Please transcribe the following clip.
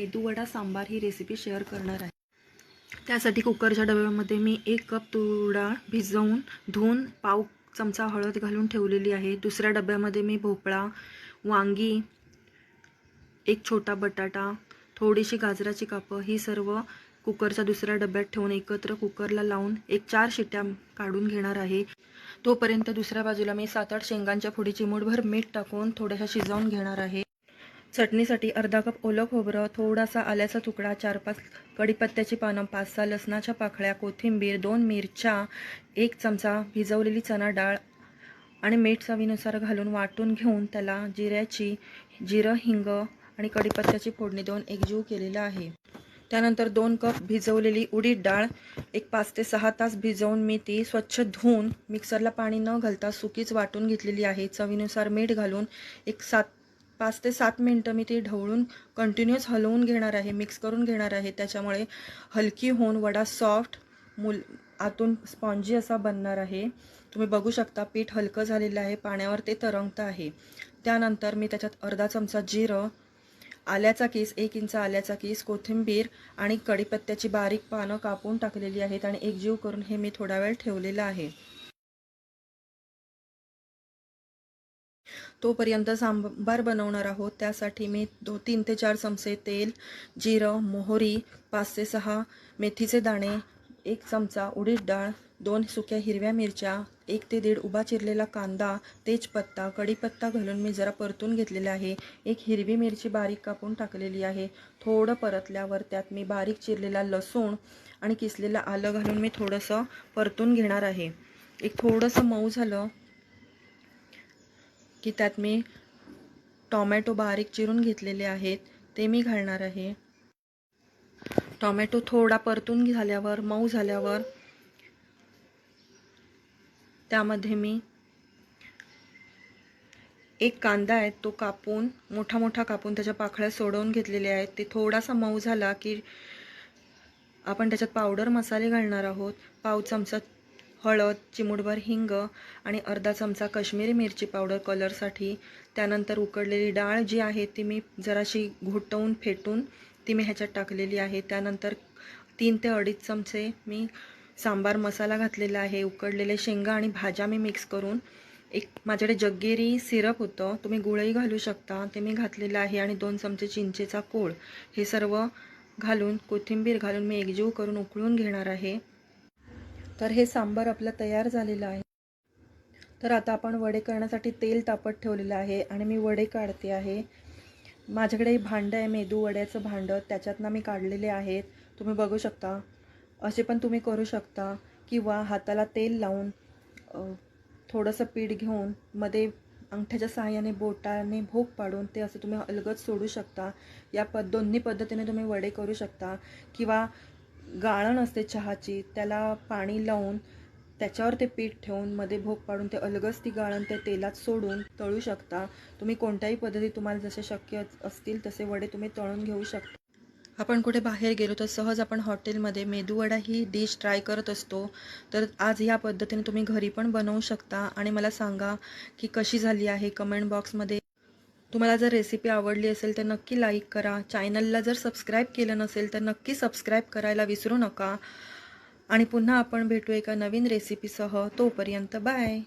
मेदूवडा सांबार ही recipe share करणार आहे। त्यासाठी कुकरच्या डब्यामध्ये मी 1 कप तूर डाळ भिजवून धुवून पाव चमचा हळद घालून ठेवलेली आहे। दुसऱ्या डब्यामध्ये मी भोपळा, वांगी, एक छोटा बटाटा, थोडीशी गाजराची कापं ही सर्व कुकरच्या दुसऱ्या डब्यात ठेवून एकत्र कुकरला लावून 4 शिट्ट्या काढून घेणार आहे। तोपर्यंत दुसऱ्या बाजूला मी 7-8 शेंगांच्या फोडी चिमूटभर मीठ टाकून थोड्याशा शिजवून घेणार आहे। चटणीसाठी अर्धा कप ओलं खोबरं, थोडासा आल्याचा तुकडा, 4-5 कढीपत्त्याची पानं, 5-6 लसणाच्या पाकळ्या, कोथिंबीर, 2 मिरच्या, 1 चमचा भिजवलेली चणा डाळ आणि मीठ चवीनुसार घालून वाटून घेऊन त्याला जिरं, हिंग आणि कढीपत्त्याची फोडणी देऊन एकजीव केलेला आहे। त्यानंतर 2 कप भिजवलेली उडीद डाळ 5 ते 6 तास भिजवून मी ती स्वच्छ धुवून मिक्सरला पाणी न घालता सुकीच वाटून घेतलेली आहे। चवीनुसार मीठ घालून 5 ते 7 मिनिटं मी ती ढवळून कंटिन्यूअस हलवून घेणार आहे, मिक्स करून घेणार आहे। त्याच्यामुळे हलकी होऊन वडा सॉफ्ट आतून स्पॉन्जी असा बनणार आहे। तुम्ही बघू शकता पीठ हलकं झालेलं आहे, पाण्यावर ते तरंगतं आहे। त्यानंतर मी त्याच्यात अर्धा चमचा जिरं, आल्याचा कीस, 1 इंच आल्याचा कीस, कोथिंबीर आणि कढीपत्त्याची बारीक पानं कापून टाकलेली आहेत आणि एकजीव करून हे मी थोडा वेळ ठेवलेलं आहे। तोपर्यंत सांबार बनवणार आहोत। त्यासाठी मी 3 ते 4 चमचे तेल, जिरं, मोहरी, 5 ते 6 मेथीचे दाणे, 1 चमचा उडीद डाळ, 2 सुक्या हिरव्या मिरच्या, 1 ते 1.5 उभा चिरलेला कांदा, तेजपत्ता, कढीपत्ता घालून मी जरा परतून घेतलेला आहे। 1 हिरवी मिरची बारीक कापून टाकलेली आहे। थोडं परतल्यावर त्यात मी बारीक चिरलेला लसूण आणि किसलेलं आलं घालून मी थोडंसं परतून घेणार आहे। थोडंसं मऊ झालं की त्यात मी टोमॅटो बारीक चिरून घेतलेले आहेत ते मी घालणार आहे। टोमॅटो थोडा परतून झाल्यावर मऊ झाल्यावर त्यामध्ये मी 1 कांदा आहे तो कापून मोठा कापून त्याच्या पाकळ्या सोडवून घेतलेल्या आहेत। ते थोडासा मऊ झाला की आपण त्याच्यात पावडर मसाले घालणार आहोत। पाव चमचा हळद, चिमूटभर हिंग आणि अर्धा चमचा काश्मीरी मिरची पावडर कलरसाठी। त्यानंतर उकडलेली डाळ जी आहे ती मी जराशी घोटवून फेटून ती मी ह्याच्यात टाकलेली आहे। त्यानंतर 3 ते 2.5 चमचे मी सांबार मसाला घातलेला आहे। उकडलेले शेंगा आणि भाज्या मी मिक्स करून माझ्याकडे जग्गेरी सिरप होतं, तुम्ही गुळही घालू शकता, ते मी घातलेलं आहे आणि 2 चमचे चिंचेचा कोळ हे सर्व घालून कोथिंबीर घालून मी एकजीव करून उकळून घेणार आहे। तर हे सांबार आपलं तयार झालेलं आहे। तर आता आपण वडे करण्यासाठी तेल तापत ठेवलेलं आहे आणि मी वडे काढते आहे। माझ्याकडे भांडं आहे, मेदू वड्याचं भांडं, त्याच्यातनं मी काढलेले आहेत। तुम्ही बघू शकता असे पण तुम्ही करू शकता किंवा हाताला तेल लावून थोडंसं पीठ घेऊन मध्ये अंगठ्याच्या सहाय्याने बोटाने भोक पाडून ते असं तुम्ही अलगद सोडू शकता। या दोन्ही पद्धतीने तुम्ही वडे करू शकता किंवा गाळण असते चहाची त्याला पाणी लावून त्याच्यावर ते पीठ ठेवून मध्ये भोक पाडून ते अलगद ती गाळण त्या तेलात सोडून तळू शकता। तुम्ही कोणत्याही पद्धती तुम्हाला जसे शक्य असतील तसे वडे तुम्ही तळून घेऊ शकता। आपण कुठे बाहेर गेलो तर सहज आपण हॉटेलमध्ये मेदूवडा ही डिश ट्राय करत असतो, तर आज ह्या पद्धतीने तुम्ही घरी पण बनवू शकता आणि मला सांगा की कशी झाली आहे कमेंट बॉक्समध्ये। तुम्हाला जर रेसिपी आवडली असेल तर नक्की लाईक करा। चॅनलला जर सबस्क्राईब केलं नसेल तर नक्की सबस्क्राईब करायला विसरू नका आणि पुन्हा आपण भेटू एका नवीन रेसिपीसह। तोपर्यंत बाय।